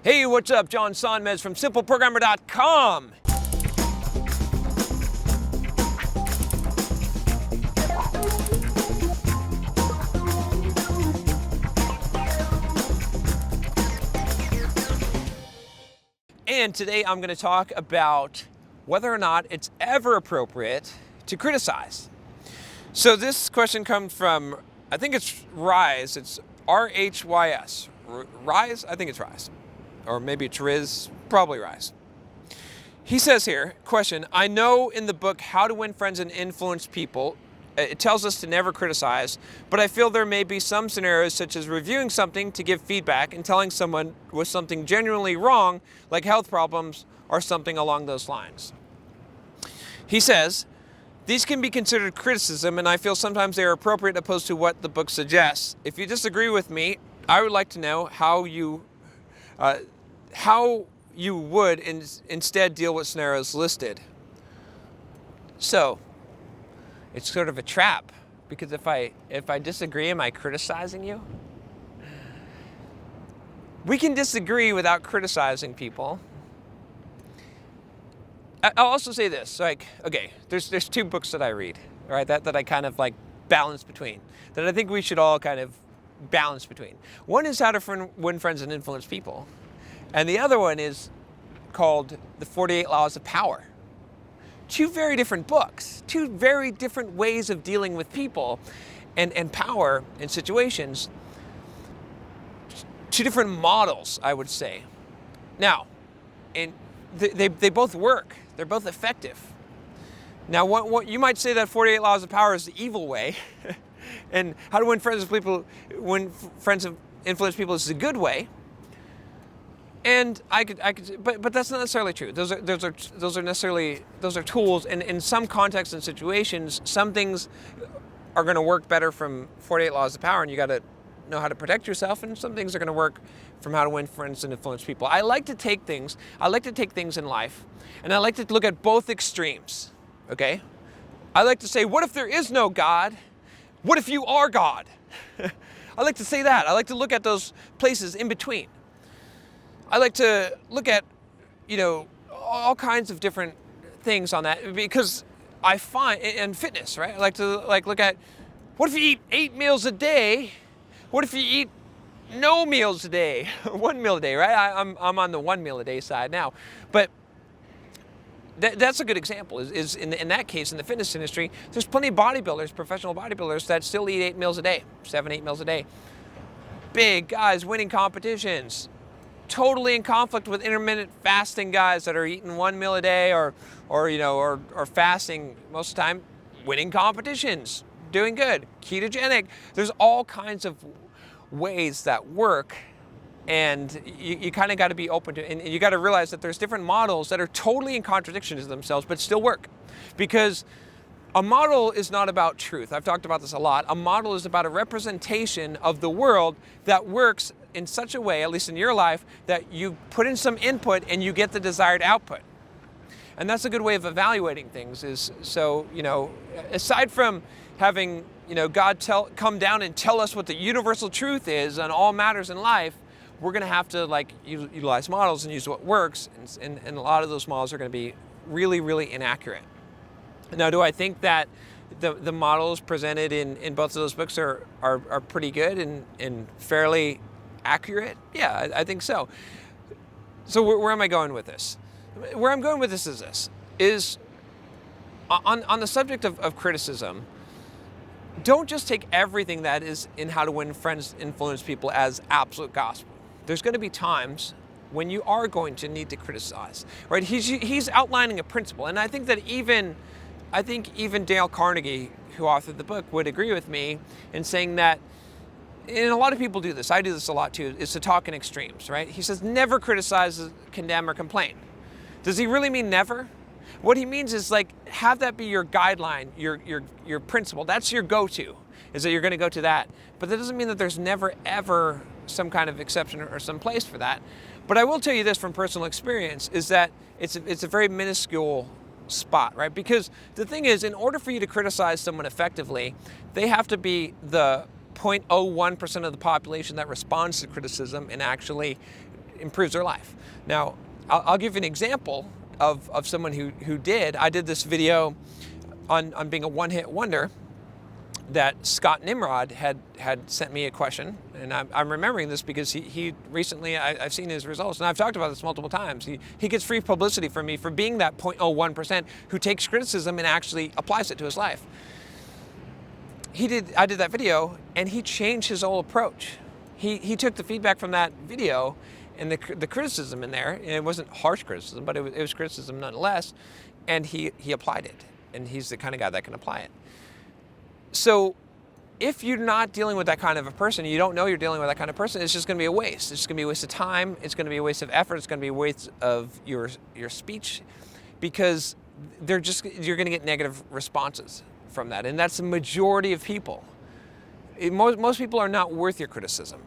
Hey, what's up? John Sonmez from SimpleProgrammer.com. And today I'm going to talk about whether or not it's ever appropriate to criticize. So this question comes from, I think it's Rise. It's R-H-Y-S. Rise? I think it's Rise. Or maybe it's Riz, probably Rise. He says here, question, I know in the book How to Win Friends and Influence People, it tells us to never criticize, but I feel there may be some scenarios such as reviewing something to give feedback and telling someone with something genuinely wrong, like health problems or something along those lines. He says, these can be considered criticism, and I feel sometimes they are appropriate opposed to what the book suggests. If you disagree with me, I would like to know how you would instead deal with scenarios listed. So, it's sort of a trap, because if I disagree, am I criticizing you? We can disagree without criticizing people. I'll also say this, like, okay, there's two books that I read, right, that I kind of like balance between, that I think we should all kind of balance between. One is How to Win Friends and Influence People, and the other one is called The 48 Laws of Power. Two very different books, two very different ways of dealing with people and power in situations, two different models, I would say. Now, they both work. They're both effective. Now, what you might say that 48 Laws of Power is the evil way, and How to Win Friends and Influence People is the good way. And I could, but that's not necessarily true. Those are tools, and in some contexts and situations, some things are going to work better from 48 Laws of Power, and you got to know how to protect yourself, and some things are going to work from How to Win Friends and Influence People. I like to take things in life, and I like to look at both extremes, okay? I like to say, what if there is no God? What if you are God? I like to say that. I like to look at those places in between. I like to look at, all kinds of different things on that, because I find, in fitness, right? I like to look at, what if you eat 8 meals a day? What if you eat no meals a day? 1 meal a day, right? I'm on the 1 meal a day side now. But that's a good example, is in that case, in the fitness industry, there's plenty of bodybuilders, professional bodybuilders, that still eat 8 meals a day, 7-8 meals a day. Big guys winning competitions. Totally in conflict with intermittent fasting guys that are eating 1 meal a day or fasting most of the time, winning competitions, doing good, ketogenic. There's all kinds of ways that work, and you kind of got to be open to, and you got to realize that there's different models that are totally in contradiction to themselves but still work, because a model is not about truth. I've talked about this a lot. A model is about a representation of the world that works in such a way, at least in your life, that you put in some input and you get the desired output. And that's a good way of evaluating things, is so, aside from having, God come down and tell us what the universal truth is on all matters in life, we're going to have to utilize models and use what works, and a lot of those models are going to be really, really inaccurate. Now, do I think that the models presented in both of those books are pretty good and fairly accurate? Yeah, I think so. So where am I going with this? Where I'm going with this is on the subject of criticism, don't just take everything that is in How to Win Friends, Influence People as absolute gospel. There's going to be times when you are going to need to criticize, right? He's outlining a principle, and I think even Dale Carnegie, who authored the book, would agree with me in saying that, and a lot of people do this, I do this a lot too, is to talk in extremes, right? He says never criticize, condemn, or complain. Does he really mean never? What he means is have that be your guideline, your principle. That's your go-to, is that you're going to go to that. But that doesn't mean that there's never ever some kind of exception or some place for that. But I will tell you this from personal experience, is that it's a very minuscule spot, right? Because the thing is, in order for you to criticize someone effectively, they have to be the 0.01% of the population that responds to criticism and actually improves their life. Now, I'll give you an example of someone who did. I did this video on being a one-hit wonder that Scott Nimrod had sent me a question, and I'm remembering this because he recently, I've seen his results, and I've talked about this multiple times. He gets free publicity from me for being that 0.01% who takes criticism and actually applies it to his life. I did that video, and he changed his whole approach. He took the feedback from that video and the criticism in there, and it wasn't harsh criticism, but it was criticism nonetheless, and he applied it, and he's the kind of guy that can apply it. So if you're not dealing with that kind of a person, you don't know you're dealing with that kind of person, it's just going to be a waste. It's just going to be a waste of time. It's going to be a waste of effort. It's going to be a waste of your speech, because you're going to get negative responses from that. And that's the majority of people. Most people are not worth your criticism,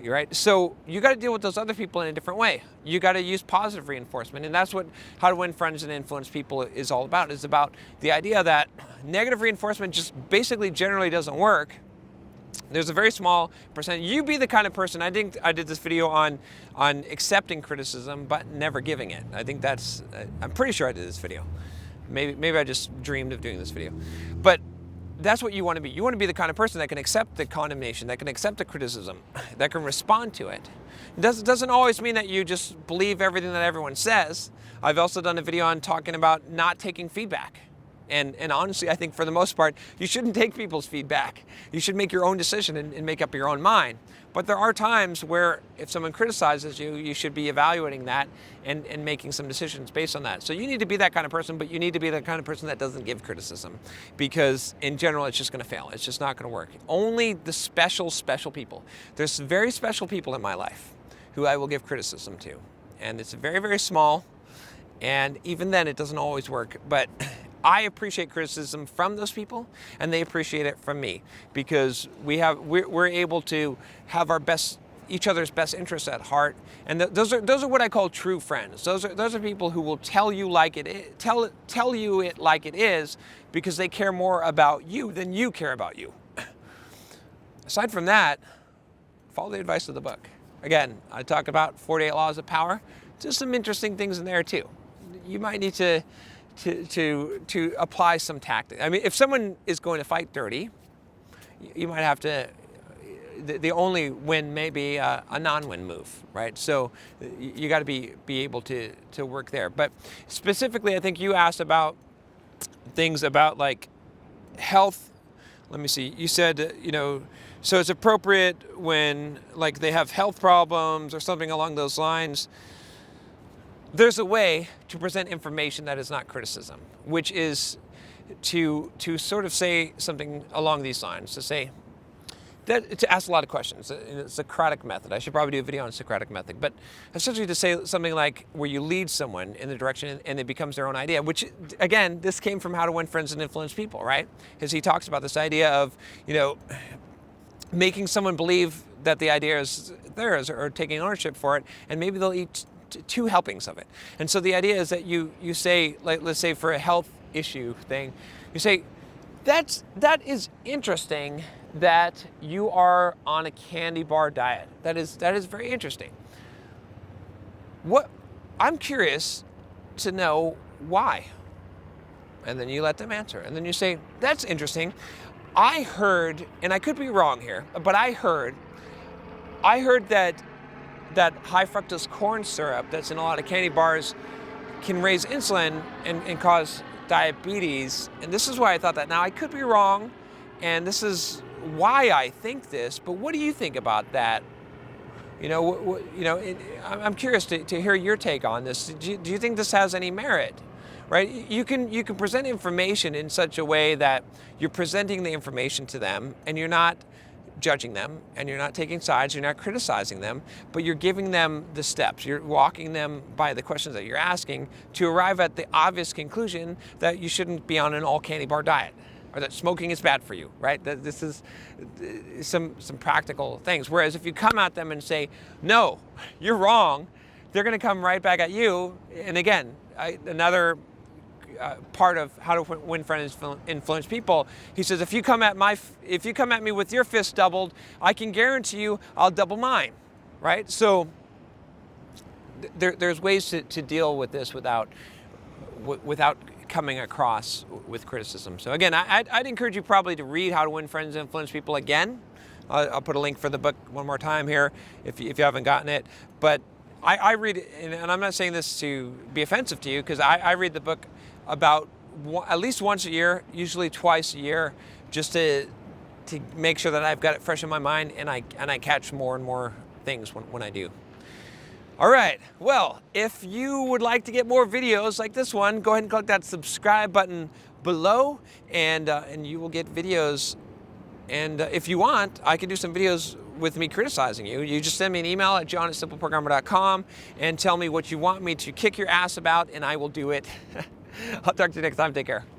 right? So you got to deal with those other people in a different way. You got to use positive reinforcement, and that's what How to Win Friends and Influence People is all about. It's about the idea that negative reinforcement just basically generally doesn't work. There's a very small percent. You be the kind of person. I think I did this video on accepting criticism but never giving it. I'm pretty sure I did this video. Maybe I just dreamed of doing this video, but that's what you want to be. You want to be the kind of person that can accept the condemnation, that can accept the criticism, that can respond to it. It doesn't always mean that you just believe everything that everyone says. I've also done a video on talking about not taking feedback. And honestly, I think for the most part, you shouldn't take people's feedback. You should make your own decision and make up your own mind. But there are times where if someone criticizes you, you should be evaluating that and making some decisions based on that. So you need to be that kind of person, but you need to be the kind of person that doesn't give criticism, because in general, it's just going to fail. It's just not going to work. Only the special people. There's very special people in my life who I will give criticism to. And it's very, very small. And even then, it doesn't always work. But I appreciate criticism from those people, and they appreciate it from me, because we're able to have each other's best interests at heart, and those are what I call true friends. Those are people who will tell you tell you it like it is, because they care more about you than you care about you. Aside from that, follow the advice of the book. Again, I talk about 48 Laws of Power. Just some interesting things in there too. You might need to apply some tactics. I mean, if someone is going to fight dirty, you might have to, the only win may be a non-win move, right? So you got to be able to work there. But specifically, I think you asked about things about like health. Let me see. You said, so it's appropriate when like they have health problems or something along those lines. There's a way to present information that is not criticism, which is to sort of say something along these lines, to ask a lot of questions. It's a Socratic method. I should probably do a video on Socratic method, but essentially to say something like where you lead someone in the direction and it becomes their own idea, which again, this came from How to Win Friends and Influence People, right? Because he talks about this idea of, making someone believe that the idea is theirs or taking ownership for it, and maybe they'll eat two helpings of it. And so the idea is that you say, like, let's say for a health issue thing, you say, that is interesting that you are on a candy bar diet. That is very interesting. I'm curious to know why. And then you let them answer. And then you say, that's interesting. I heard, and I could be wrong here, but I heard that high fructose corn syrup that's in a lot of candy bars can raise insulin and cause diabetes. And this is why I thought that. Now, I could be wrong, and this is why I think this, but what do you think about that? I'm curious to hear your take on this. Do you think this has any merit? Right? You can present information in such a way that you're presenting the information to them, and you're not judging them, and you're not taking sides, you're not criticizing them, but you're giving them the steps. You're walking them by the questions that you're asking to arrive at the obvious conclusion that you shouldn't be on an all candy bar diet, or that smoking is bad for you, right? That this is some practical things. Whereas if you come at them and say, no, you're wrong, they're going to come right back at you. And again, another part of How to Win Friends and Influence People, he says, if you come at me with your fist doubled, I can guarantee you I'll double mine, right? So there's ways to deal with this without coming across with criticism. So again, I'd encourage you probably to read How to Win Friends and Influence People again. I'll put a link for the book one more time here if you haven't gotten it. But I read it, and I'm not saying this to be offensive to you, because I read the book about at least once a year, usually twice a year, just to make sure that I've got it fresh in my mind, and I catch more and more things when I do. All right, well, if you would like to get more videos like this one, go ahead and click that subscribe button below, and you will get videos. And if you want, I can do some videos with me criticizing you. You just send me an email at john@simpleprogrammer.com and tell me what you want me to kick your ass about, and I will do it. I'll talk to you next time. Take care.